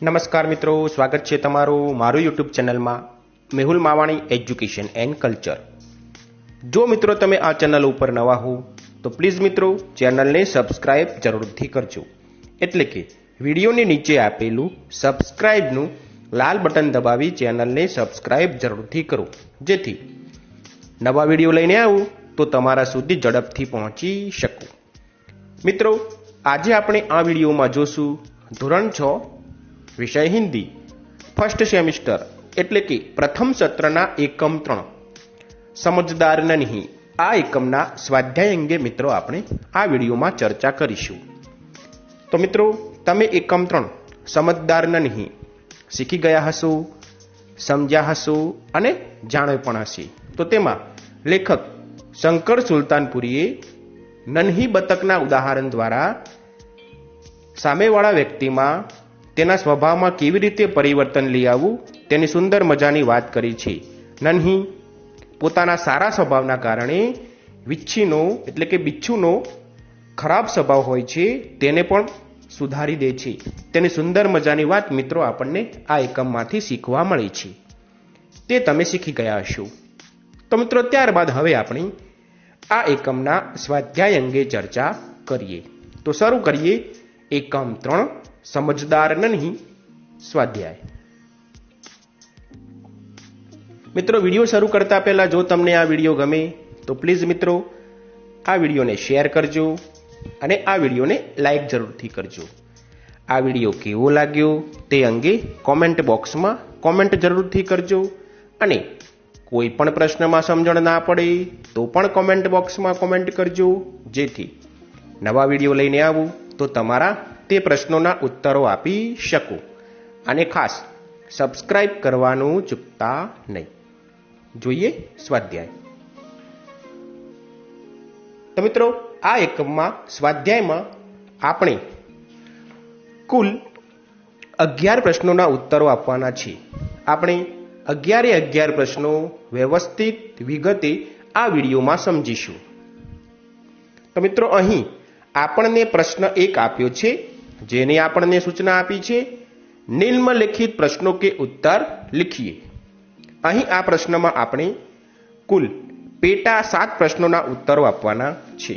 નમસ્કાર મિત્રો, સ્વાગત છે તમારું મારું યુટ્યુબ ચેનલમાં Mehul Mavani education and culture. જો મિત્રો તમે આ ચેનલ ઉપર નવા હો તો પ્લીઝ મિત્રો ચેનલને સબસ્ક્રાઇબ જરૂરથી કરજો. એટલે કે વિડીયોની નીચે આપેલું સબસ્ક્રાઇબનું લાલ બટન દબાવી ચેનલને સબસ્ક્રાઇબ જરૂરથી કરો, જેથી નવા વિડીયો લઈને આવું તો તમારા સુધી ઝડપથી પહોંચી શકું. મિત્રો, આજે આપણે આ વિડીયોમાં જોશું ધોરણ 6 વિષય હિન્દી ફર્સ્ટ સેમિસ્ટર એટલે કે પ્રથમ સત્રના એકમ 3 સમજદાર નહીં. આ એકમના સ્વાધ્યાય અંગે મિત્રો આપણે આ વિડીયોમાં ચર્ચા કરીશું. તો મિત્રો, તમે એકમ 3 સમજદાર નહીં શીખી ગયા હશો, સમજ્યા હશો અને જાણ્યું પણ હશે. તો તેમાં લેખક શંકર સુલતાનપુરીએ નન્હી બતકના ઉદાહરણ દ્વારા સામેવાળા વ્યક્તિમાં તેના સ્વભાવમાં કેવી રીતે પરિવર્તન લઈ આવવું તેની સુંદર મજાની વાત કરી છે. નન્હી પોતાના સારા સ્વભાવના કારણે વિચ્છીનો એટલે કે બિચ્છુનો ખરાબ સ્વભાવ હોય છે તેને પણ સુધારી દે છે. તેની સુંદર મજાની વાત મિત્રો આપણને આ એકમમાંથી શીખવા મળી છે. તે તમે શીખી ગયા હશો. તો મિત્રો, ત્યારબાદ હવે આપણે આ એકમના સ્વાધ્યાય અંગે ચર્ચા કરીએ. તો શરૂ કરીએ એકમ 3 સમજદાર નહીં સ્વાધ્યાય. મિત્રો, વિડીયો શરૂ કરતા પહેલા જો તમને આ વિડીયો ગમે તો પ્લીઝ મિત્રો આ વિડીયોને શેર કરજો અને આ વિડીયોને લાઈક જરૂરથી કરજો. આ વિડીયો કેવો લાગ્યો તે અંગે કોમેન્ટ બોક્સમાં કોમેન્ટ જરૂરથી કરજો અને કોઈ પણ પ્રશ્નમાં સમજણ ના પડે તો પણ કોમેન્ટ બોક્સમાં કોમેન્ટ કરજો, જેથી નવા વિડીયો લઈને આવું તો તમારા તે પ્રશ્નોના ઉત્તરો આપી શકું. અને ખાસ સબસ્ક્રાઇબ કરવાનું ચૂકતા નહીં. જોઈએ સ્વાધ્યાય. તો મિત્રો, આ એકમમાં સ્વાધ્યાયમાં આપણે કુલ 11 પ્રશ્નોના ઉત્તરો આપવાના છે. આપણે 11 પ્રશ્નો વ્યવસ્થિત વિગતે આ વિડીયોમાં સમજીશું. તો મિત્રો, અહીં આપણને પ્રશ્ન 1 આપ્યો છે, જેને આપણને સૂચના આપી છે નિમ્નલિખિત પ્રશ્નો કે ઉત્તર लिखिए. અહીં આ પ્રશ્નમાં આપણે કુલ પેટા 7 પ્રશ્નોના ઉત્તરો આપવાના છે.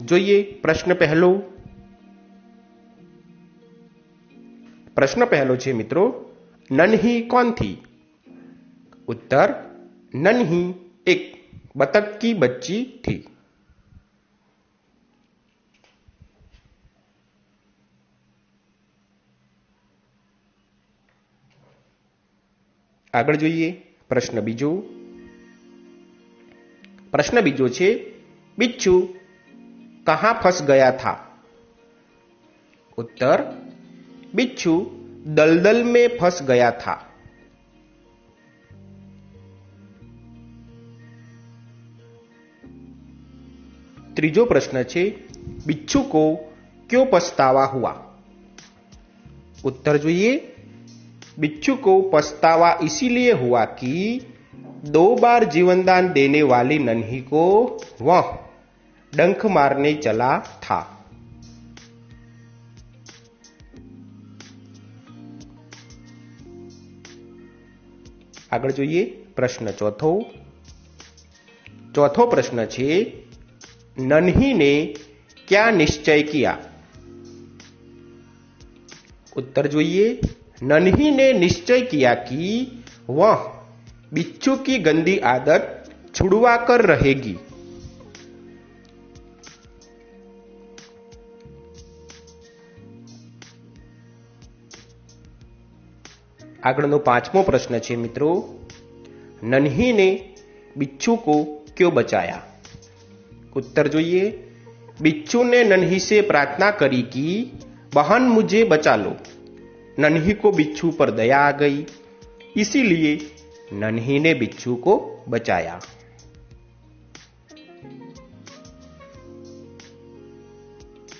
જોઈએ પ્રશ્ન પહેલો. પ્રશ્ન પહેલો છે મિત્રો, નન્હી કોણ थी? उत्तर, नन्ही एक बतख की बच्ची थी. આગળ જોઈએ પ્રશ્ન બીજો. પ્રશ્ન બીજો છે, बिच्छू कहाँ फंस गया था? उत्तर, बिच्छू दलदल में फंस गया था. ત્રીજો પ્રશ્ન છે, बिच्छू को क्यों पछतावा हुआ? उत्तर જોઈએ, बिच्छू को पछतावा इसीलिए हुआ कि 2 बार जीवनदान देने वाली नन्ही को वह डंक मारने चला था. આગળ જોઈએ પ્રશ્ન ચોથો. ચોથો પ્રશ્ન છે, नन्ही ने क्या निश्चय किया? उत्तर જોઈએ, नन्ही ने निश्चय किया कि वह बिच्छू की गंदी आदत छुड़वा कर रहेगी. આગળનો પાંચમો પ્રશ્ન છે મિત્રો, नन्ही ने बिच्छू को क्यों बचाया? उत्तर જોઈએ, बिच्छू ने नन्ही से प्रार्थना करी कि बहन मुझे बचा लो. नन्ही को बिच्छू पर दया आ गई, इसीलिए नन्ही ने बिच्छू को बचाया.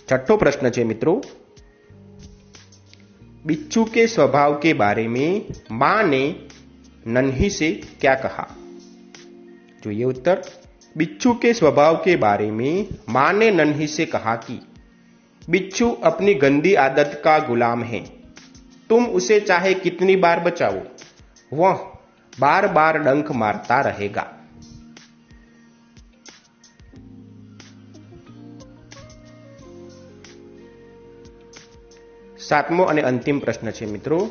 छठो प्रश्न है मित्रों, बिच्छू के स्वभाव के बारे में मां ने नन्ही से क्या कहा? જોઈએ उत्तर, बिच्छू के स्वभाव के बारे में मां ने नन्ही से कहा कि बिच्छू अपनी गंदी आदत का गुलाम है, तुम उसे चाहे कितनी बार बचाओ वह बार बार डंक मारता रहेगा। सातमो और अंतिम प्रश्न है मित्रों,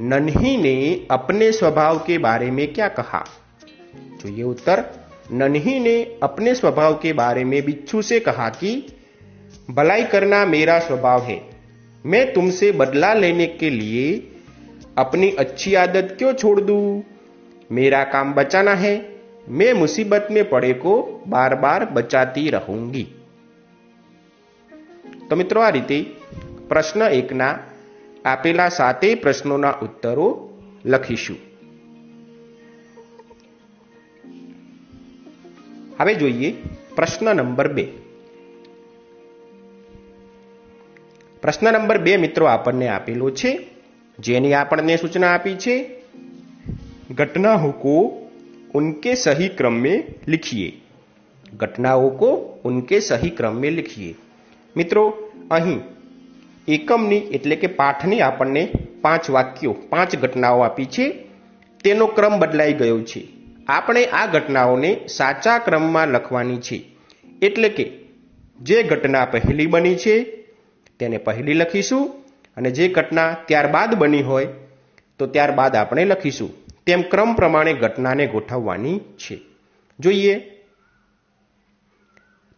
नन्ही ने अपने स्वभाव के बारे में क्या कहा? तो ये उत्तर, नन्ही ने अपने स्वभाव के बारे में बिच्छू से कहा कि भलाई करना मेरा स्वभाव है, मैं तुमसे बदला लेने के लिए अपनी अच्छी आदत क्यों छोड़ दूं? मेरा काम बचाना है, मैं मुसीबत में पड़े को बार बार बचाती रहूंगी। तो मित्रों, आ रीते प्रश्न 1 ना आपेला 7 प्रश्नों उत्तरों लखीशुं। हवे जोईए प्रश्न नंबर 2। प्रश्न नंबर 2 मित्रों आपने आपेलो छे, जेनी आपने सूचना आपी छे, घटनाओं को उनके सही क्रम में लिखिए। घटनाओं को उनके सही क्रम में लिखिए। मित्रों, अहीं एकमनी एटले के पाठनी आपने 5 वाक्यों 5 घटनाओं आपी छे, तेनो क्रम बदलाई गयो छे। આપણે આ ઘટનાઓને સાચા ક્રમમાં લખવાની છે, એટલે કે જે ઘટના પહેલી બની છે તેને પહેલી લખીશું અને જે ઘટના ત્યારબાદ બની હોય તો ત્યારબાદ આપણે લખીશું। તેમ ક્રમ પ્રમાણે ઘટનાને ગોઠવવાની છે। જોઈએ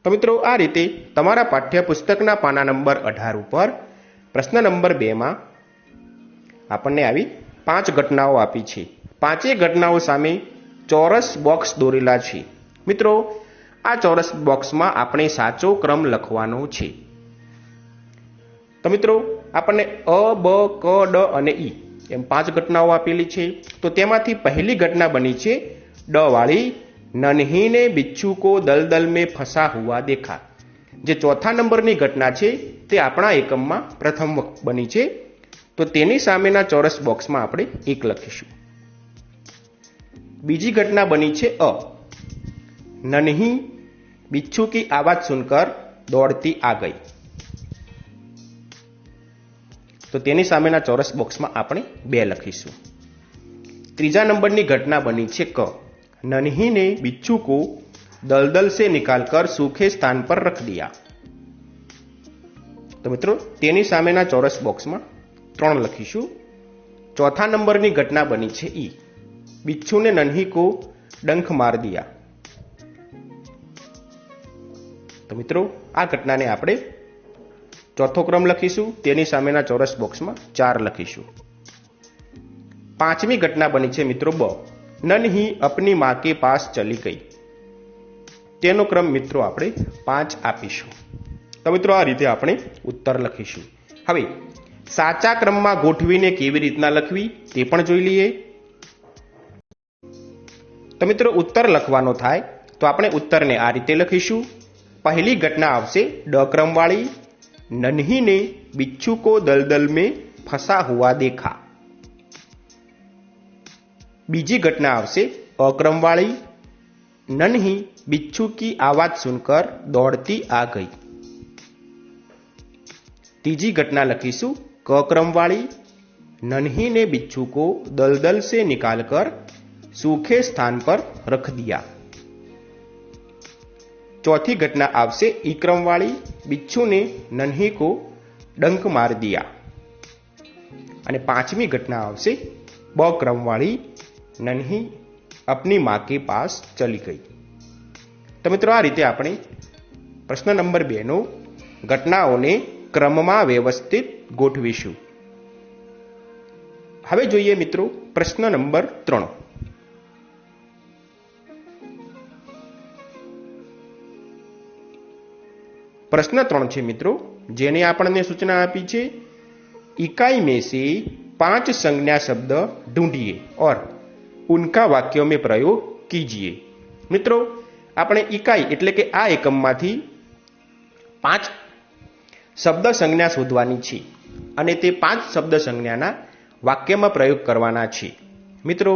તો મિત્રો, આ રીતે તમારા પાઠ્યપુસ્તકના પાના નંબર 18 ઉપર પ્રશ્ન નંબર 2 માં આપણને આવી 5 ઘટનાઓ આપી છે। 5 ઘટનાઓ સામે ચોરસ બોક્સ દોરેલા છે। મિત્રો, આ ચોરસ બોક્સમાં આપણે સાચો ક્રમ લખવાનો છે। તો મિત્રો, આપણને અ, બ, ક, ડ અને ઈ એમ 5 ઘટનાઓ આપેલી છે। તો તેમાંથી પહેલી ઘટના બની છે ડ વાળી, नन्ही ने बिच्छू को दलदल में फंसा हुआ देखा। जे चौथा नंबरनी घटना छे ते आपणा एकममां प्रथम बनी छे, तो तेनी सामेना चौरस बॉक्स में आपणे 1 लखीशुं। बीजी घटना बनी छे अ, नन्ही बिच्छू की आवाज सुनकर दौड़ती आ गई, तो तेनी सामेना चौरस बॉक्स में आपणे 2 लखीशुं। तीजा नंबरनी घटना बनी छे क, नन्ही ने बिच्छू को दलदल से निकालकर सूखे स्थान पर रख दिया, तो मित्रों तेनी सामेना चौरस बॉक्स में 3 लखीशुं। चौथा नंबर की घटना बनी है ई, बिच्छू ने नन्ही को डंख मार दिया, तो मित्रों आ घटना ने आपणे चौथो क्रम लखीशुं, तेनी सामेना चौरस बॉक्स में 4 लखीशुं। पांचमी घटना बनी है मित्रों ब, नन्ही अपनी मां के पास चली गई, तेनो क्रम मित्रों आपणे 5 आपीशुं। तो मित्रों आ रीते आपणे उत्तर लखीशुं। हवे साचा क्रम में गोठवीने केवी रीतना लखवी ते पण जोई लईए। तो मित्रों उत्तर लखवानो थाय तो आपणे उत्तरने आ रीते लखीशुं। पहली घटना आवशे ड क्रम वाली, नन्ही ने बिच्छू को दलदल में फंसा हुआ देखा। बीजी घटना आवशे अक्रम वाली, नन्ही बिच्छू की आवाज सुनकर दौड़ती आ गई। तीजी घटना लखीशुं क क्रम वाली, नन्ही ने बिच्छू को दलदल से निकालकर सूखे स्थान पर रख दिया। चौथी घटना आवशे ई क्रम वाली, बिच्छू ने नन्ही को डंक मार दिया। અને પાંચમી ઘટના આવશે બ क्रम वाली, नन्ही अपनी मां के पास चली गई। तो मित्रों आ रीते आपणे प्रश्न नंबर 2 नो घटनाओने क्रममां व्यवस्थित गोठवीशुं। हवे जोईए मित्रों प्रश्न नंबर 3। प्रश्न 3 छे मित्रों, जेने आपणे सूचना आपी छे, इकाई में से 5 संज्ञा शब्द ढूंढिए और उनका वाक्यों में प्रयोग कीजिए। मित्रों આપણે इकाई એટલે કે આ એકમમાંથી 5 શબ્દ સંજ્ઞા શોધવાની છે અને તે 5 શબ્દ સંજ્ઞાના વાક્યમાં પ્રયોગ કરવાના છે। મિત્રો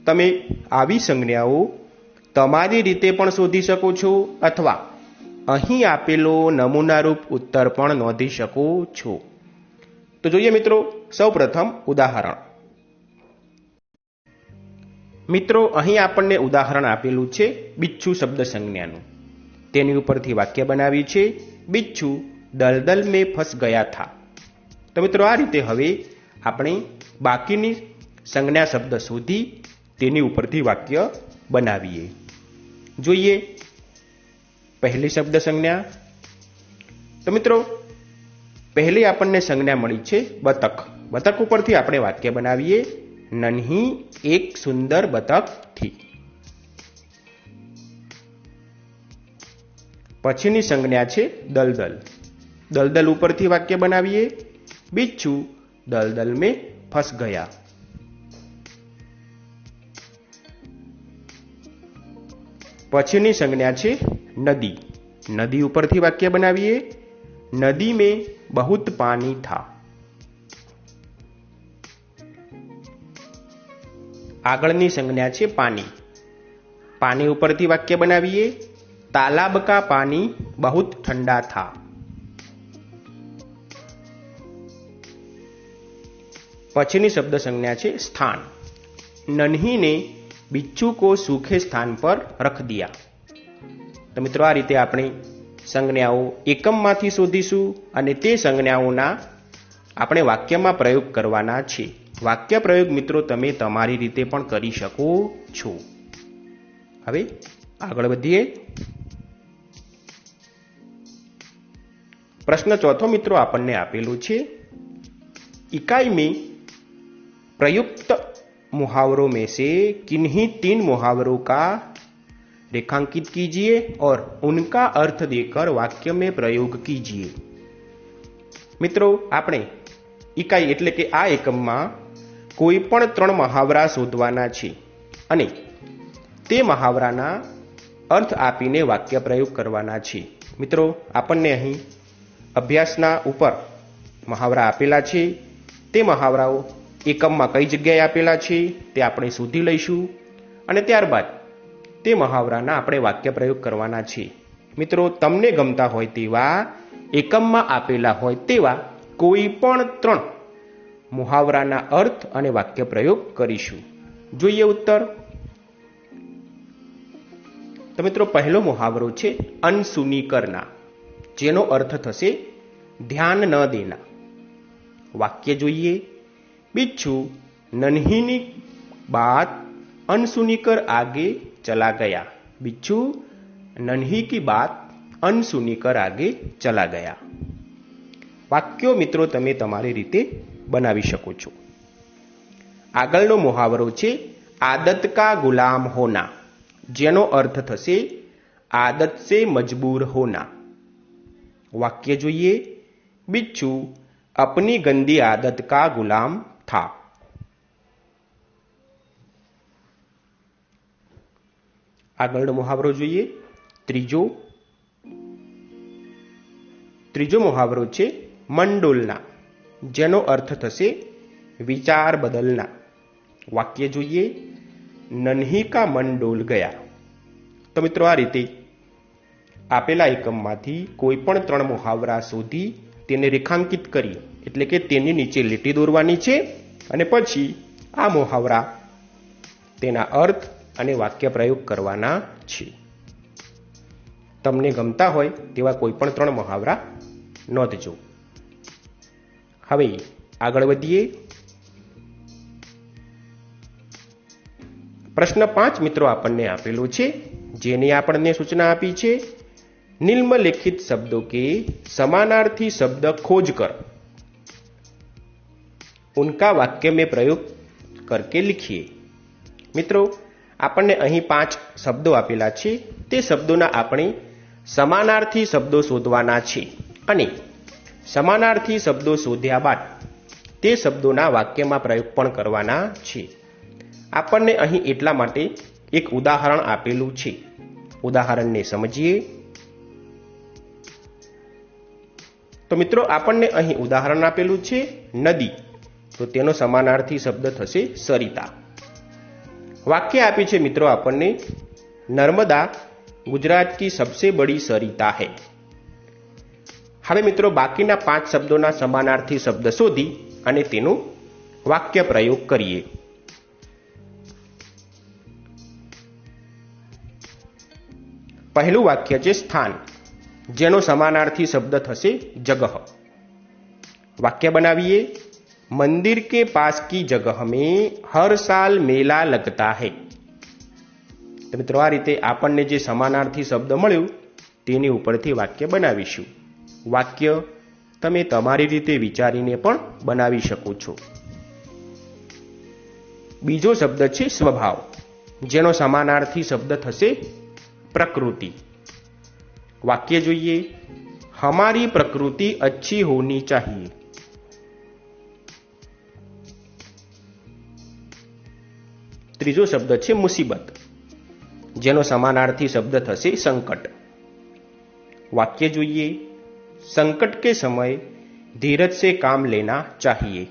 તમે આવી સંજ્ઞાઓ તમારી રીતે પણ શોધી શકો છો અથવા અહીં આપેલો નમૂનારૂપ ઉત્તર પણ નોંધી શકો છો। તો જોઈએ મિત્રો સૌપ્રથમ ઉદાહરણ. મિત્રો અહીં આપણને ઉદાહરણ આપેલું છે બિચ્છુ શબ્દ સંજ્ઞાનું. તેની ઉપરથી વાક્ય બનાવ્યું છે બિચ્છુ દલદલ में फंस गया था. તો મિત્રો આ રીતે હવે આપણે બાકીની સંજ્ઞા શબ્દ શોધી તેની ઉપરથી વાક્ય બનાવીએ. જોઈએ પહેલી શબ્દ સંજ્ઞા. તો મિત્રો પહેલી આપણને સંજ્ઞા મળી છે બતક. બતક ઉપરથી આપણે વાક્ય બનાવીએ નન્હી એક સુંદર બતક થી. પછીની સંજ્ઞા છે દલદલ. દલદલ ઉપરથી વાક્ય બનાવીએ बिच्छू दलदल में फंस गया. पछीनी संज्ञा छे नदी. नदी उपरथी वाक्य बनावीए नदी में बहुत पानी था. आगळनी संज्ञा छे पानी. पानी उपरथी वाक्य बनावीए तालाब का पानी बहुत ठंडा था. पछीनी शब्द संज्ञा छे स्थान. नन्ही ने बिच्छू को सूखे स्थान पर रख दिया. तो मित्रों आ रीते आपणे संज्ञाओं एकममांथी शोधीशुं अने ते संज्ञाओना आपणे वाक्यमां प्रयोग करवाना छे. वाक्य प्रयोग मित्रों तमे तमारी रीते पण करी शको छो. हवे आगळ वधीए. प्रश्न चौथो मित्रों आपणे आपेलो छे इकाई में प्रयुक्त मुहावरों में से किन्हीं 3 मुहावरों का रेखांकित कीजिए और उनका अर्थ देकर वाक्य में प्रयोग कीजिए. मित्रों आपणे इकाई एटले के आ एकममां कोई पण 3 मुहावरा शोधवाना छे अने ते मुहावराना अर्थ आपीने वाक्य प्रयोग करवाना छे. मित्रों आपणने અહીં अभ्यासना उपर मुहावरा आपेला छे. ते मुहावराओ एकममां कई जग्याए आपेला छे ते आपणे शोधी लईशुं अने त्यारबाद ते मुहावराना आपणे वाक्य प्रयोग करवाना छे. मित्रों तमने गमता होय तेवा एकममां आपेला होय तेवा कोई पण 3 मुहावराना अर्थ अने वाक्य प्रयोग करीशुं. जोईए उत्तर. तो मित्रों पहलो मुहावरो छे अनसुनी करना, जेनो अर्थ थशे ध्यान न देना. वाक्य जोईए बिच्छू नन्हीनी बात अनसुनी कर आगे चला गया. बिच्छू नन्ही की बात अनसुनी कर आगे चला गया. वाक्यो मित्रों तमे तमारी रीते बनावी शको छो. आगळनो मुहावरो छे आदत का गुलाम होना, जेनो अर्थ थशे आदत से मजबूर होना. वाक्य जोईए बिच्छू अपनी गंदी आदत का गुलाम था. आगळनो मुहावरो जोईए त्रीजो मुहावरो छे मंडोलना, जेनो अर्थ थशे विचार बदलना. वाक्य जोईए नन्ही का मन डोल गया. तो मित्रों आ रीते आपेला एकममांथी कोई पण 3 मुहावरा शोधी तेने रेखांकित करी एटले के तेनी नीचे લીટી દોરવાની છે અને પછી આ મુહાવરા તેના અર્થ અને વાક્ય પ્રયોગ કરવાના છે. તમને ગમતા હોય તેવા કોઈ પણ 3 મુહાવરા નોંધજો. હવે આગળ વધીએ. પ્રશ્ન 5 મિત્રો આપણને આપેલો છે જેની આપણને સૂચના આપી છે निम्नलिखित शब्दों के समानार्थी शब्द खोज कर उनका वाक्य में प्रयोग करके लिखिए. मित्रों आपने अहीं 5 शब्दों आपेला छे ते शब्दोना आपणे समानार्थी शब्दों शोधवाना छे अने समानार्थी शब्दों शोध्या बाद ते शब्दोना वाक्यमां प्रयोग पण करवाना छे. आपणे अहीं एटला माटे एक उदाहरण आपेलुं छे. उदाहरणने समजीए. तो मित्रों आपने अहीं उदाहरण आपेलू छे नदी, तो तेनो समानार्थी शब्द थशे सरिता. वाक्य आपी छे मित्रों आपने नर्मदा गुजरात की सबसे बड़ी सरिता है. હવે મિત્રો બાકીના 5 શબ્દોના સમાનાર્થી શબ્દ શોધી અને તેનું વાક્ય પ્રયોગ કરીએ. પહેલું વાક્ય છે સ્થાન, જેનો સમાનાર્થી શબ્દ થશે જગહ. वाक्य बनाइए. मंदिर के पास की जगह में हर साल मेला लगता है. तो मित्रों आ रीते आपने जे समानार्थी शब्द मळ्यो तेनी उपरथी वाक्य बनावीशुं. वाक्य तमे तमारी रीते विचारीने पण बनावी शको छो. बीजो शब्द छे स्वभाव, जेनो समानार्थी शब्द थशे प्रकृति. वाक्य जोईए. हमारी प्रकृति अच्छी होनी चाहिए. ત્રીજો શબ્દ છે મુસીબત, જેનો સમાનાર્થી શબ્દ થશે સંકટ. वाक्य જોઈએ. संकट के समय धीरज से काम लेना चाहिए.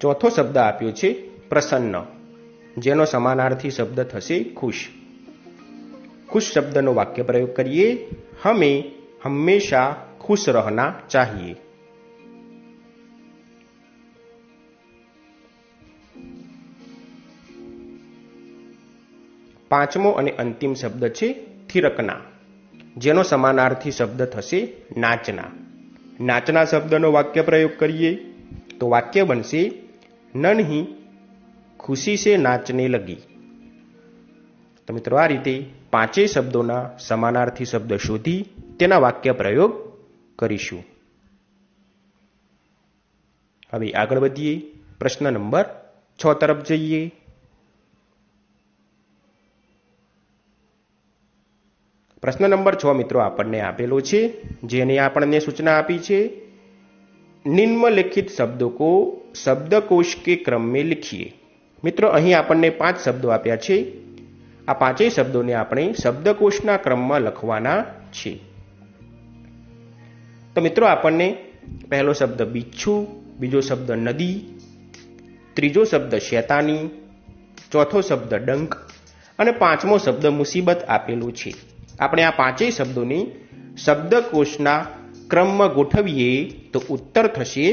ચોથો શબ્દ આપ્યો છે પ્રસન્ન, જેનો સમાનાર્થી શબ્દ થશે खुश. खुश શબ્દનો વાક્ય પ્રયોગ કરીએ. हमें हमेशा खुश रहना चाहिए. પાંચમો અને અંતિમ શબ્દ છે થિરકના, જેનો સમાનાર્થી શબ્દ થશે નાચના. નાચના શબ્દનો વાક્ય પ્રયોગ કરીએ તો વાક્ય બનશે નન્હી ખુશી સે નાચને લગી. તો મિત્રો આ રીતે પાંચેય શબ્દોના સમાનાર્થી શબ્દ શોધી તેના વાક્ય પ્રયોગ કરીશું. હવે આગળ વધીએ. પ્રશ્ન નંબર 6 તરફ જઈએ. प्रश्न नंबर 6 मित्रों आपने आपेलो छे, जेने आपने सूचना आपी छे निम्नलिखित शब्दों को शब्दकोश के क्रम में लिखिए. मित्रों अहीं आपने 5 शब्दों आप्या छे. आ पांचेय शब्दों ने आपणे शब्दकोशना क्रम में लखवाना छे. तो मित्रों आपने पहलो शब्द बिच्छू, बीजो शब्द नदी, त्रीजो शब्द शैतानी, चौथो शब्द डंक अने पांचमो शब्द मुसीबत आपेलुं छे. આપણે આ પાંચેય શબ્દોને શબ્દકોશના ક્રમમાં ગોઠવીએ તો ઉત્તર થશે.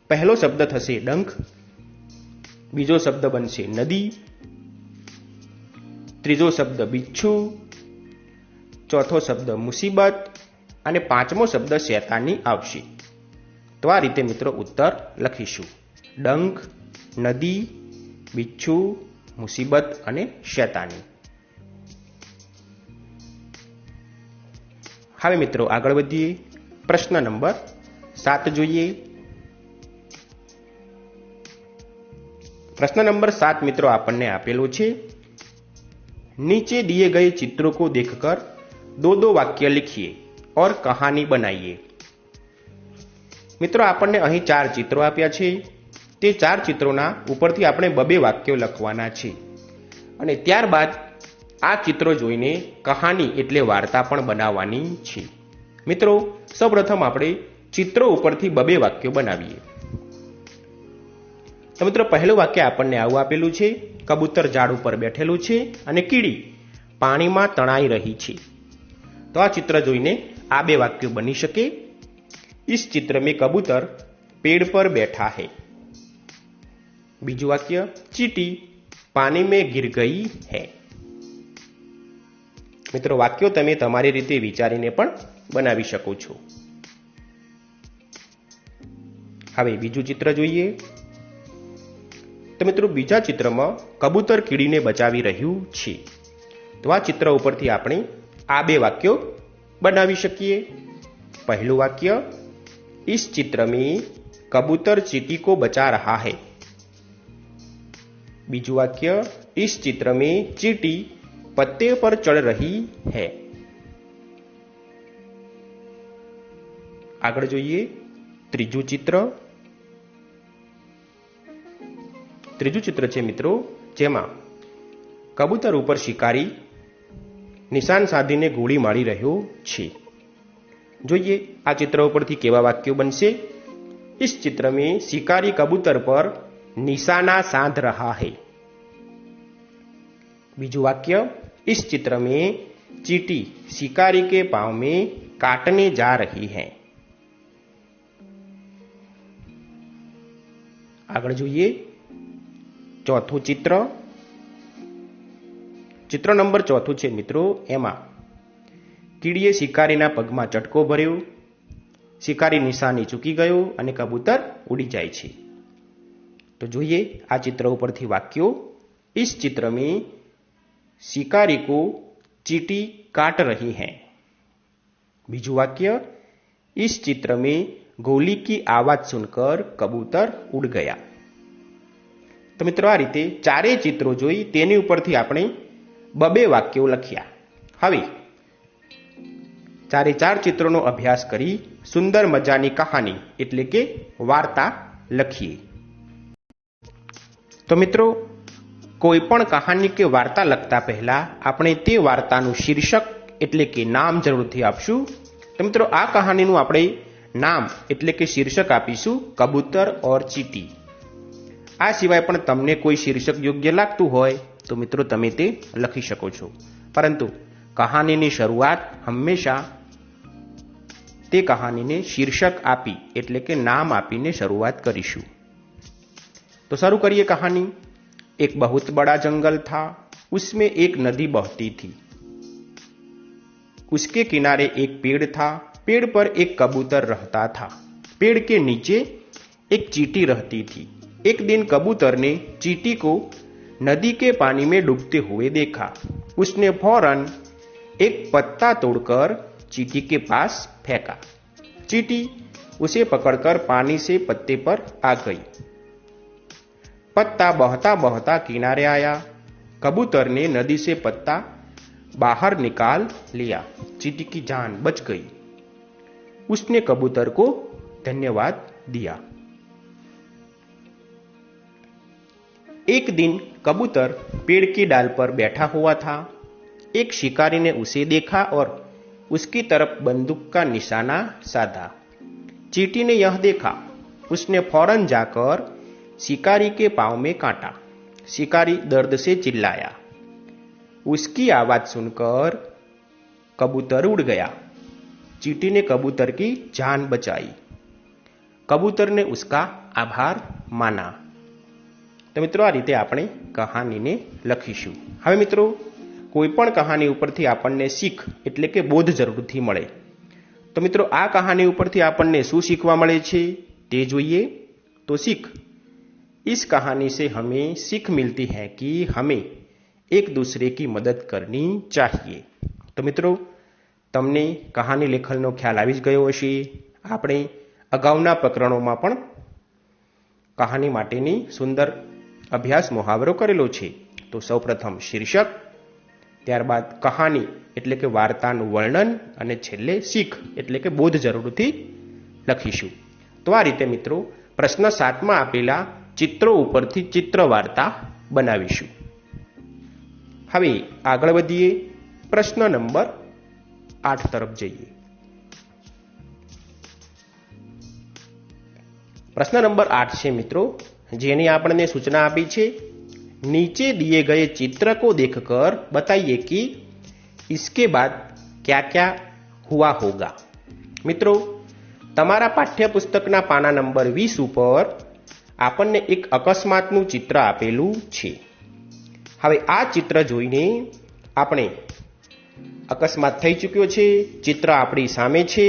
પહેલો શબ્દ થશે ડંખ, બીજો શબ્દ બનશે નદી, ત્રીજો શબ્દ બિચ્છુ, ચોથો શબ્દ મુસીબત અને પાંચમો શબ્દ શૈતાની આવશે. તો આ રીતે મિત્રો ઉત્તર લખીશું. ડંખ, નદી, બિચ્છુ, મુસીબત અને શૈતાની. હવે મિત્રો આગળ વધીએ. પ્રશ્ન નંબર 7 જોઈએ. प्रश्न नंबर 7 मित्रों आपने आपेलो छे, नीचे दिए गए चित्रों को देखकर 2-2 वाक्य लिखिए और कहानी बनाइए. मित्रों आपने अहीं 4 चित्रों आप्या छे. ते 4 चित्रोना उपरथी आपणे 2-2 वाक्यो लखवाना छे अने त्यारबाद आ चित्रों जोईने कहानी एटले वार्ता पण बनाववानी छे. मित्रों सौप्रथम आपणे चित्रों उपरथी 2-2 वाक्यो बनावीए. तो मित्रों पहलू वाक्य आपने आवुं आपेलुं छे, कबूतर झाड़ पर बैठेलुं छे अने कीड़ी पाणी में तणाई रही छे. तो आ चित्र जोईने आ 2 वाक्यो बनी शके. इस चित्र में कबूतर पेड़ पर बैठा है. बीजू वाक्य, चींटी पानी में गिर गई है. मित्रों वाक्यो तमे तमारी रीते विचारीने पण बनावी शको छो. हवे बीजू चित्र जोईए. तो मित्रों बीजा चित्र में कबूतर कीड़ी ने बचावी रह्यु छे. तो आ चित्र उपरथी आपणे आ 2 वाक्यो बनावी शकीए. पहलू वाक्य, इस चित्र में कबूतर चींटी को बचा रहा है. बीजू वाक्य, इस चित्र में चींटी पत्ते पर चढ़ रही है. आगळ जोईए त्रीजू चित्र. त्रीजू चित्र छे मित्रों जेमां कबूतर ऊपर शिकारी निशान साधीने गोળી मारी रह्यो छे. जोईए आ चित्र उपरथी केवा वाक्यो बनशे. इस चित्र में शिकारी कबूतर पर निशाना साध रहा है. बीजू वाक्य, इस चित्र में चींटी शिकारी के पांव में काटने जा रही है। આગળ જોઈએ ચોથું ચિત્ર નંબર 4 છે મિત્રો। એમાં કીડીએ શિકારીના પગમાં ચટકો ભર્યો, શિકારી નિશાની ચૂકી ગયો અને કબૂતર ઉડી જાય છે। તો જોઈએ આ ચિત્ર ઉપરથી વાક્યો। इस चित्र में शिकारी को चींटी काट रही है। बीजू वाक्य, इस चित्र में गोली की आवाज सुनकर कबूतर उड़ गया। तो मित्रों आ रीते चारे चित्रों जोई तेनी उपरथी आपणे बबे वाक्यों लख्या। हवे चारे चार चित्रों अभ्यास करी सुंदर मजानी कहानी एटले के वार्ता लखीए। तो मित्रों कोईपण कहानी के वार्ता लखता पहला आपणे ते वार्तानुं शीर्षक एटले के नाम जरूरथी आपशुं। तो मित्रों आ कहानीनुं आपणे नाम एटले के शीर्षक आपीशुं कबूतर और चींटी। आ सिवाय पण तमने कोई शीर्षक योग्य लागतुं होय तो मित्रों तमे ते लखी शको छो, परंतु कहानीनी शरूआत हमेशा ते कहानीने शीर्षक आपी एटले के नाम आपीने शरूआत करीशुं। तो शुरू करिए कहानी। एक बहुत बड़ा जंगल था, उसमें एक नदी बहती थी। उसके किनारे एक पेड़ था, पेड़ पर एक कबूतर रहता था। पेड़ के नीचे एक चींटी रहती थी। एक दिन कबूतर ने चींटी को नदी के पानी में डूबते हुए देखा। उसने फौरन एक पत्ता तोड़कर चींटी के पास फेंका। चींटी उसे पकड़कर पानी से पत्ते पर आ गई। पत्ता बहता बहता किनारे आया। कबूतर ने नदी से पत्ता बाहर निकाल लिया। चींटी की जान बच गई। उसने कबूतर को धन्यवाद दिया। एक दिन कबूतर पेड़ की डाल पर बैठा हुआ था। एक शिकारी ने उसे देखा और उसकी तरफ बंदूक का निशाना साधा। चींटी ने यह देखा, उसने फौरन जाकर शिकारी के पांव में काटा। शिकारी दर्द से चिल्लाया। उसकी आवाज सुनकर कबूतर उड़ गया। चींटी ने कबूतर की जान बचाई। कबूतर ने उसका आभार माना। तो मित्रों आ रीते आपणे कहानीने लखीशुं। हवे मित्रों कोईपण कहानी उपरथी आपणने सीख एटले के बोध जरूरथी मळे। तो मित्रों आ कहानी उपरथी आपणने शुं शीखवा मळे छे ते जोईए। तो सीख, इस कहानी से हमें सीख मिलती है कि हमें एक दूसरे की मदद करनी चाहिए। तो मित्रों तमने कहानी लेखनનો ખ્યાલ આવી જ ગયો હશે। આપણે અગાઉના પ્રકરણોમાં પણ કહાની માટેની સુંદર અભ્યાસ મુહાવરો કરેલો છે। તો સૌપ્રથમ શીર્ષક, ત્યારબાદ કહાની એટલે કે વાર્તાનું વર્ણન અને છેલ્લે શીખ એટલે કે બોધ જરૂરથી લખીશું। તો આ રીતે મિત્રો પ્રશ્ન 7માં આપેલા ચિત્રો ઉપરથી ચિત્ર વાર્તા બનાવીશું। હવે આગળ વધીએ, પ્રશ્ન નંબર 8 તરફ જઈએ। प्रश्न नंबर 8 છે મિત્રો, જેની આપણને સૂચના આપી છે, नीचे दिए गए चित्र को देखकर बताइए कि इसके बाद क्या क्या हुआ होगा। મિત્રો તમારા પાઠ્યપુસ્તકના પાના નંબર 20 ઉપર આપણને એક અકસ્માતનું ચિત્ર આપેલું છે। હવે આ ચિત્ર જોઈને આપણે અકસ્માત થઈ ચૂક્યો છે, ચિત્ર આપણી સામે છે,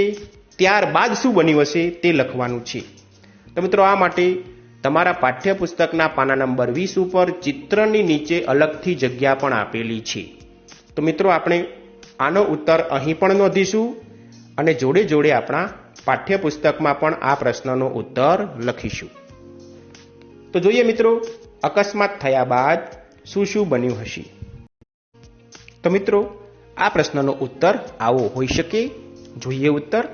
ત્યારબાદ શું બન્યું હશે તે લખવાનું છે। તો મિત્રો આ માટે તમારા પાઠ્યપુસ્તકના પાના નંબર 20 ઉપર ચિત્રની નીચે અલગથી જગ્યા પણ આપેલી છે। તો મિત્રો આપણે આનો ઉત્તર અહીં પણ નોંધીશું અને જોડે જોડે આપણા પાઠ્યપુસ્તકમાં પણ આ પ્રશ્નનો ઉત્તર લખીશું। તો જોઈએ મિત્રો અકસ્માત થયા બાદ શું શું બન્યું હશે। તો મિત્રો આ પ્રશ્નનો ઉત્તર આવો હોઈ શકે। જોઈએ ઉત્તર।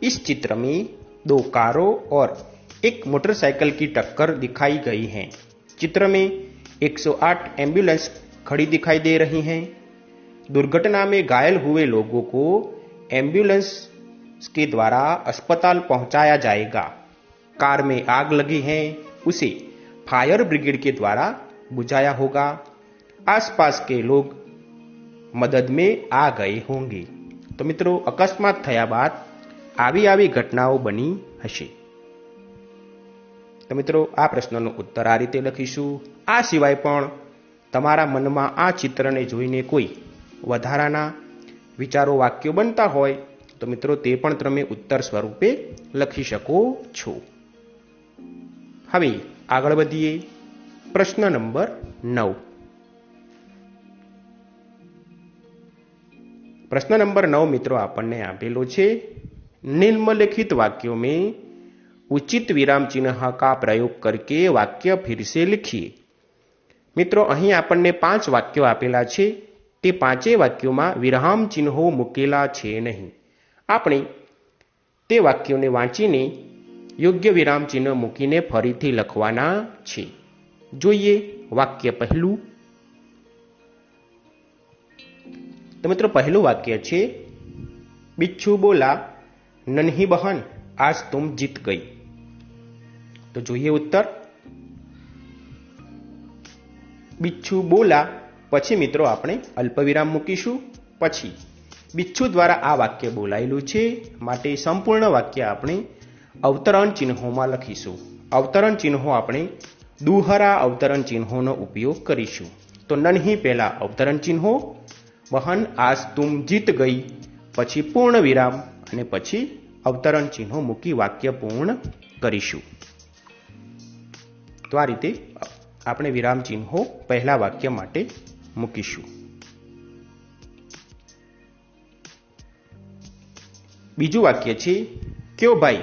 इस चित्र में 2 कारों और एक मोटरसाइकिल की टक्कर दिखाई गई है। चित्र में 108 एम्बुलेंस खड़ी दिखाई दे रही हैं। दुर्घटना में घायल हुए लोगों को एम्बुलेंस के द्वारा अस्पताल पहुंचाया जाएगा। कार में आग लगी है, उसे फायर ब्रिगेड के द्वारा बुझाया होगा। आसपास के लोग मदद में आ गए होंगे। तो मित्रों अकस्मात थया बाद આવી ઘટનાઓ બની હશે। તો મિત્રો આ પ્રશ્નનો ઉત્તર આ રીતે લખીશું। આ સિવાય પણ તમારા મનમાં આ ચિત્રને જોઈને કોઈ વધારાના વિચારો વાક્યો બનતા હોય તો મિત્રો તે પણ તમે ઉત્તર સ્વરૂપે લખી શકો છો। હવે આગળ વધીએ। પ્રશ્ન નંબર 9। प्रश्न नंबर 9 मित्रों आपने आपेलो छे, निम्नलिखित वाक्यों में उचित विराम चिन्ह का प्रयोग करके वाक्य फिर से लिखिए। मित्रों अहीं आपने 5 वाक्यों आपेला छे, ते 5 वाक्यों में विराम चिन्हों मूकेला छे नहीं। आपणे ते वाक्यों ने वांचीने योग्य विराम चिन्ह मूकीने फरीथी लखवाना छे। जोईए वाक्य पहलू। तो मित्रों पहलू वाक्य छे, बिच्छू बोला नन्ही बहन आज तुम जीत गई। तो જોઈએ उत्तर। बिच्छू बोला પછી મિત્રો આપણે અલ્પવિરામ મૂકીશું। પછી બિચ્છુ દ્વારા આ વાક્ય બોલાયેલું છે માટે સંપૂર્ણ વાક્ય આપણે અવતરણ ચિહ્નોમાં લખીશું। અવતરણ ચિહ્નો આપણે દુહરા અવતરણ ચિહ્નોનો ઉપયોગ કરીશું। તો નન્હી પહેલા અવતરણ ચિહ્નો, बहन आज तुम जीत गई, पछी पूर्ण विराम अने पछी अवतरण चिन्हों मूकी वाक्य पूर्ण करीशुं। तो आ रीते आपणे विराम चिन्हों पहला वाक्य माटे मूकीशुं। बीजू वाक्य छे, क्यों भाई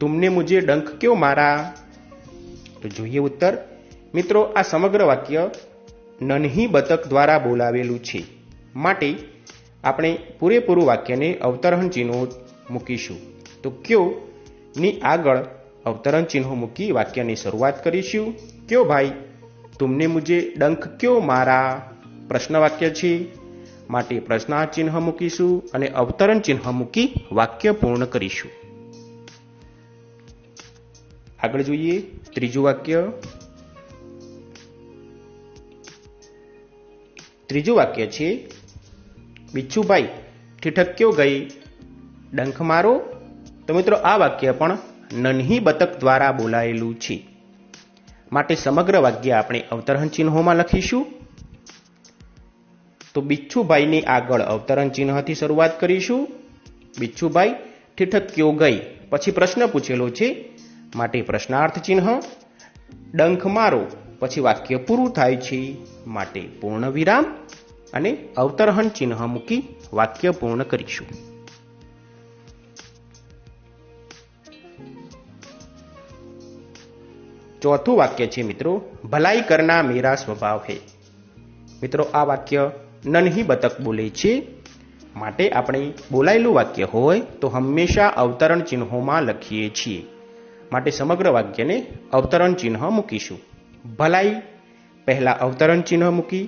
तुमने मुझे डंक क्यों मारा। तो जोईए उत्तर। मित्रों आ समग्र वाक्य नन्ही बतक द्वारा बोलावेलू छे माटे आपणे पूरेपूरुं वाक्यने अवतरण चिन्हों मूकीशुं। तो क्यों नी आगळ अवतरण चिन्हों मूकी वाक्यनी शरूआत करीशुं। क्यों भाई तुमने मुझे डंक क्यों मारा प्रश्न वाक्य छे माटे प्रश्नार्थ चिन्ह मूकीशुं अने अवतरण चिन्ह मूकी वाक्य पूर्ण करीशुं। आगळ जोईए त्रीजुं वाक्य। त्रीजु वाक्य छे, बिच्छू भाई ठिठक क्यों गई डंख मारो। तो मित्रों आ वाक्य पण नन्ही बतक द्वारा बोलायेलू छे माटे समग्र वाक्य आपणे अवतरण चिन्हों लखीशुं। तो बिच्छू भाई ने आगळ अवतरण चिन्ह थी शरूआत करीशुं। बिच्छू भाई ठिठक क्यों गई पछी प्रश्न पूछेलो छे माटे प्रश्नार्थ चिन्ह, डंख मारो पछी वाक्य पूरुं थाय छे माटे पूर्ण विराम अने अवतरण चिन्ह मूकी वाक्य पूर्ण करीशुं। चौथुं वाक्य छे मित्रों, भलाई करना मेरा स्वभाव है। मित्रों आ वाक्य नन्ही बतक बोले छे माटे आपणे बोलायेलुं वाक्य होय तो हमेशा अवतरण चिन्हों लखीए छीए माटे समग्र वाक्य ने अवतरण चिन्ह मूकीशुं। भलाई पहला अवतरण चिन्ह मूकी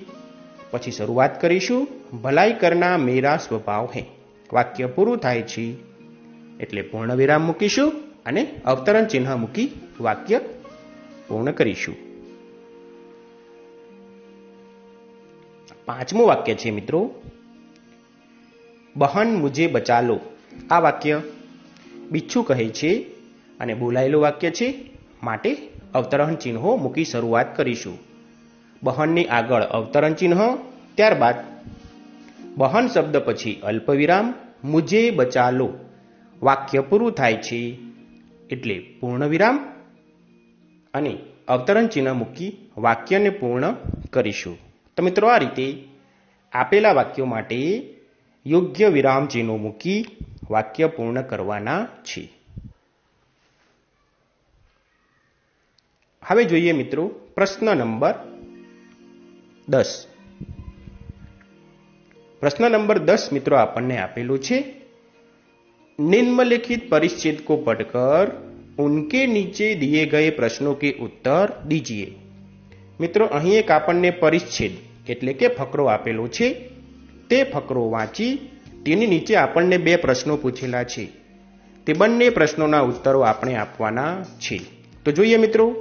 पछी शरूआत करीशुं, भलाई करना मेरा स्वभाव है। वाक्य पूरुं थाय छे एटले पूर्ण विराम मूकीशुं अने अवतरण चिन्ह मूकी वाक्य पूर्ण करीशुं। पांचमું वाक्य छे मित्रों, बहन मुझे बचा लो। आ वाक्य बिच्छू कहे छे अने बोलायेलुं वाक्य छे माटे अवतरण चिन्हों मूकी शरूआत करीशुं। बहननी आगळ अवतरण चिन्ह, त्यारबाद बहन शब्द पछी अल्पविराम, मुझे बचा लो वाक्य पूरुं थाय छे एटले पूर्ण विराम अने अवतरण चिन्ह मूकी वाक्यने पूर्ण करीशुं। तो मित्रों आ रीते आपेला वाक्यों माटे योग्य विराम चिन्हों मूकी वाक्य पूर्ण करवाना छे। हवे जोईए मित्रों प्रश्न नंबर 10। प्रश्न नंबर 10 मित्रों आपने आपेलो छे, निम्नलिखित परिच्छेद को पढ़कर उनके नीचे दिए गए प्रश्नों के उत्तर दीजिए। मित्रों अहीं एक आपने परिच्छेद एटले के फकरो आपेलो छे, ते फकरो वांची तेनी नीचे आपने 2 प्रश्नों पूछेला छे, ते बंने प्रश्नोना उत्तरो आपणे आपवाना छे। तो जोईए मित्रों।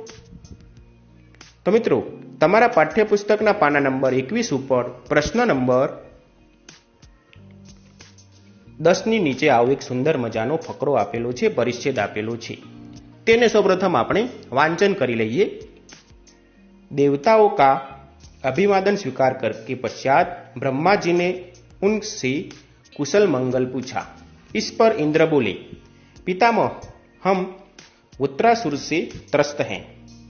तो मित्रों તમારા પાઠ્યપુસ્તકના પાના નંબર 21 ઉપર પ્રશ્ન નંબર 10 ની નીચે આવો એક સુંદર મજાનો ફકરો આપેલો છે, પરિચ્છેદ આપેલો છે। તેને સૌપ્રથમ આપણે वाचन કરી લઈએ। देवताओं का अभिवादन स्वीकार करके पश्चात ब्रह्मा जी ने उनसे कुशल मंगल पूछा। इस पर इंद्र बोले, पितामह, हम उत्तरासुर से त्रस्त हैं।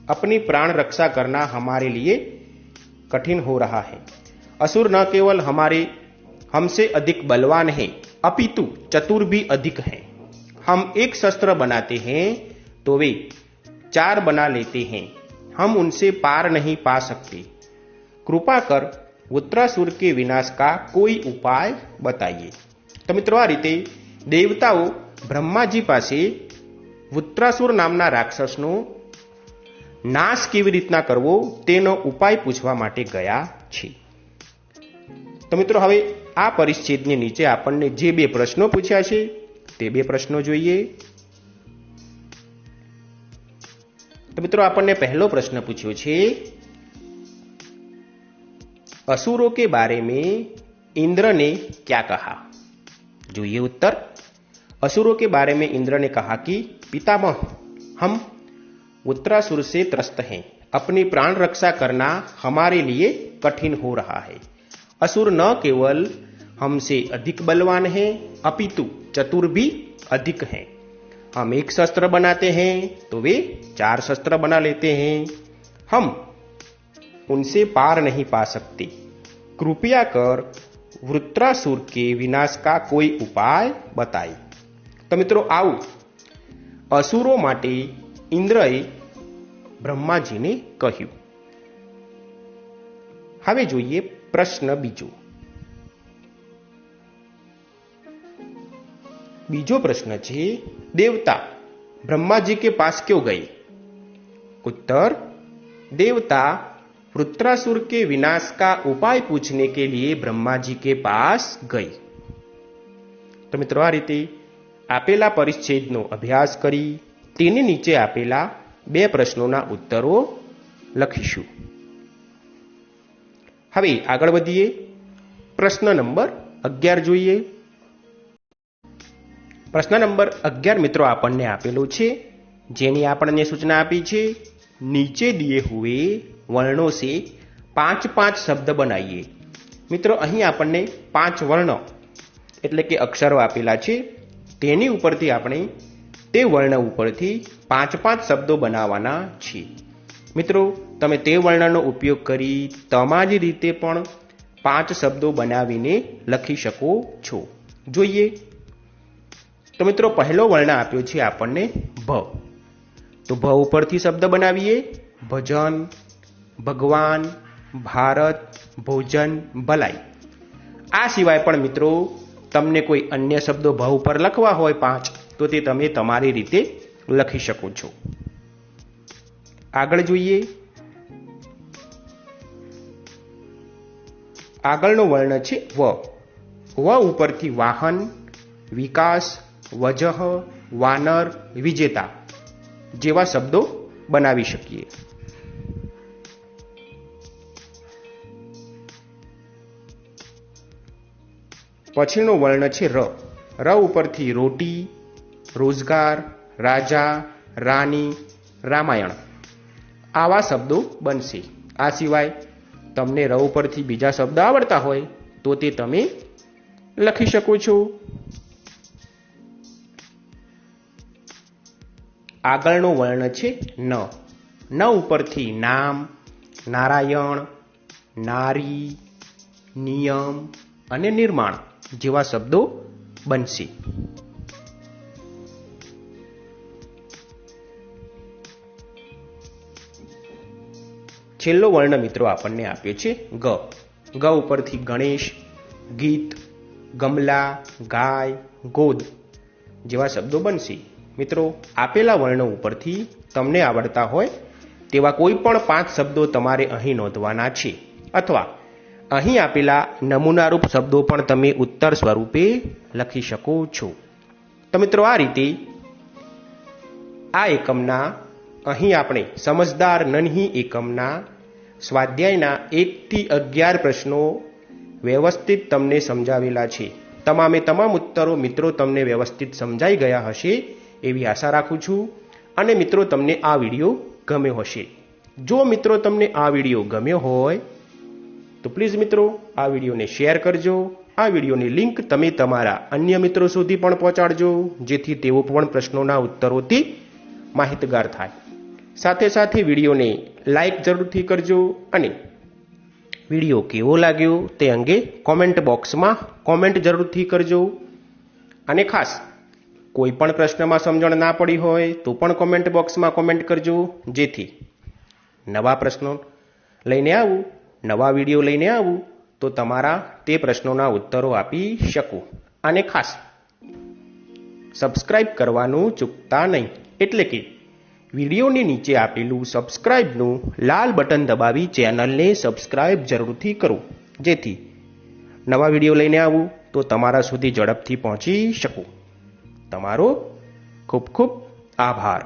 अपनी प्राण रक्षा करना हमारे लिए कठिन हो रहा है। असुर न केवल हमसे अधिक बलवान है, अपितु चतुर भी अधिक हैं। हम एक शस्त्र बनाते हैं तो वे 4 बना लेते हैं। हम उनसे पार नहीं पा सकते। कृपा कर उत्तरासुर के विनाश का कोई उपाय बताइए। तो मित्रों, आ रीते देवताओं ब्रह्माजी पासे उत्तरासुर नामना राक्षसनो नाश केवी रीतना करवो तेनो उपाय पूछवा माटे गया छे। तो मित्रों, हवे आ परिच्छेदनी नीचे आपणने जे 2 प्रश्नो पूछ्या छे ते 2 प्रश्नो जोईए। तो मित्रों, आपने पहलो प्रश्न पूछ्यो छे, असुरों के बारे में इंद्र ने क्या कहा। जो ये उत्तर, असुरों के बारे में इंद्र ने कहा कि पितामह, हम उत्तरासुर से त्रस्त हैं। अपनी प्राण रक्षा करना हमारे लिए कठिन हो रहा है। असुर न केवल हमसे अधिक बलवान हैं, अपितु चतुर भी अधिक हैं। हम एक शस्त्र बनाते हैं तो वे 4 शस्त्र बना लेते हैं। हम उनसे पार नहीं पा सकते। कृपया कर वृत्रासुर के विनाश का कोई उपाय बताए। तो मित्रों, आओ असुरो माटे इंद्रए ब्रह्माजी ने कह्यु। हवे जोईए प्रश्न बीजो। बीजो प्रश्न छे, देवता ब्रह्मा जी के पास क्यों गए। उत्तर, देवता वृत्रासुर के विनाश का उपाय पूछने के लिए ब्रह्मा जी के पास गए। तो मित्रों, आ रीते आपेला परिच्छेदनो अभ्यास करी तेनी नीचे आपेला 2 प्रश्नोना उत्तरो लखीशुं। हवे आगळ वधीए। प्रश्न नंबर 11 जोईए। प्रश्न नंबर 11 मित्रों आपने आपेलो छे, जेनी आपने सूचना आपी छे, नीचे दिए हुए वर्णों से 5-5 शब्द बनाइए। मित्रों, अहीं आपने 5 वर्ण एटले के अक्षरो आपेला छे, तेनी उपरथी आपणे ते वर्ण उपरथी 5-5 शब्दों बनावाना छे। मित्रों, तमे ते वर्णनो उपयोग करी तमारी रीते पण 5 शब्दों बनावीने लखी शको छो। जोईए। तो मित्रों, पहलो वर्ण आप्यो छे आपने भ। तो भ उपरथी शब्द बनावीए भजन, भगवान, भारत, भोजन, भलाई। आ सिवाय पण मित्रों तमने कोई अन्य शब्दों भ उपर लखवा होय 5 तो ते तमे तमारी रीते लखी शको छो। आगळ जोईए। आगळनो वर्ण छे व। व उपरथी वाहन, विकास, वजह, वानर, विजेता जेवा शब्दों बनावी शकीए। पछीनो वर्ण छे र। र उपरथी रोटी, रोजगार, राजा, रानी, रामायण आवा शब्दों बनशे। आ सिवाय तमने र उपरथी बीजा शब्द आवडता होय तो ते तमे लखी शको छो। आगळनो वर्ण छे न। न उपरथी नाम, नारायण, नारी, नियम अने निर्माण जेवा शब्दों बनशे। छेल्लो वर्ण मित्रों आपने आप्यो छे ग। ग उपरथी गणेश, गीत, गमला, गाय, गोद जेवा शब्दों बनशे। मित्रों, आपेला वर्णो उपरथी तमने आवडता होय तेवा कोई पण 5 शब्दों तमारे अहीं नोंधवाना छे, अथवा अहीं आपेला नमूनारूप शब्दों पण तमे उत्तर स्वरूपे लखी शको छो। तो मित्रों, आ रीते आ एकमना अहीं आपणे समझदार नन्ही एकमना સ્વાધ્યાયના 1 થી 11 પ્રશ્નો વ્યવસ્થિત તમને સમજાવેલા છે. તમામે તમામ ઉત્તરો મિત્રો તમને વ્યવસ્થિત સમજાઈ ગયા હશે એવી આશા રાખું છું. અને મિત્રો તમને આ વિડીયો ગમ્યો હશે. જો મિત્રો તમને આ વિડીયો ગમ્યો હોય તો પ્લીઝ મિત્રો આ વિડીયોને શેર કરજો. આ વિડીયોની લિંક તમે તમારા અન્ય મિત્રો સુધી પણ પહોંચાડજો, જેથી તેઓ પણ પ્રશ્નોના ઉત્તરોથી માહિતગાર થાય. સાથે સાથે વિડીયોને લાઈક જરૂરથી કરજો અને વિડીયો કેવો લાગ્યો તે અંગે કોમેન્ટ બોક્સમાં કોમેન્ટ જરૂરથી કરજો. અને ખાસ કોઈ પણ પ્રશ્નમાં સમજણ ના પડી હોય તો પણ કોમેન્ટ બોક્સમાં કોમેન્ટ કરજો, જેથી નવા પ્રશ્નો લઈને આવું, નવા વિડીયો લઈને આવું તો તમારા તે પ્રશ્નોના ઉત્તરો આપી શકું. અને ખાસ સબસ્ક્રાઇબ કરવાનું ચૂકતા નહીં. એટલે કે વિડીયોની નીચે આપેલું સબસ્ક્રાઇબનું લાલ બટન દબાવી ચેનલને સબસ્ક્રાઇબ જરૂરથી કરો, જેથી નવા વિડીયો લઈને આવું તો તમારા સુધી ઝડપથી પહોંચી શકું. તમારો ખૂબ ખૂબ આભાર.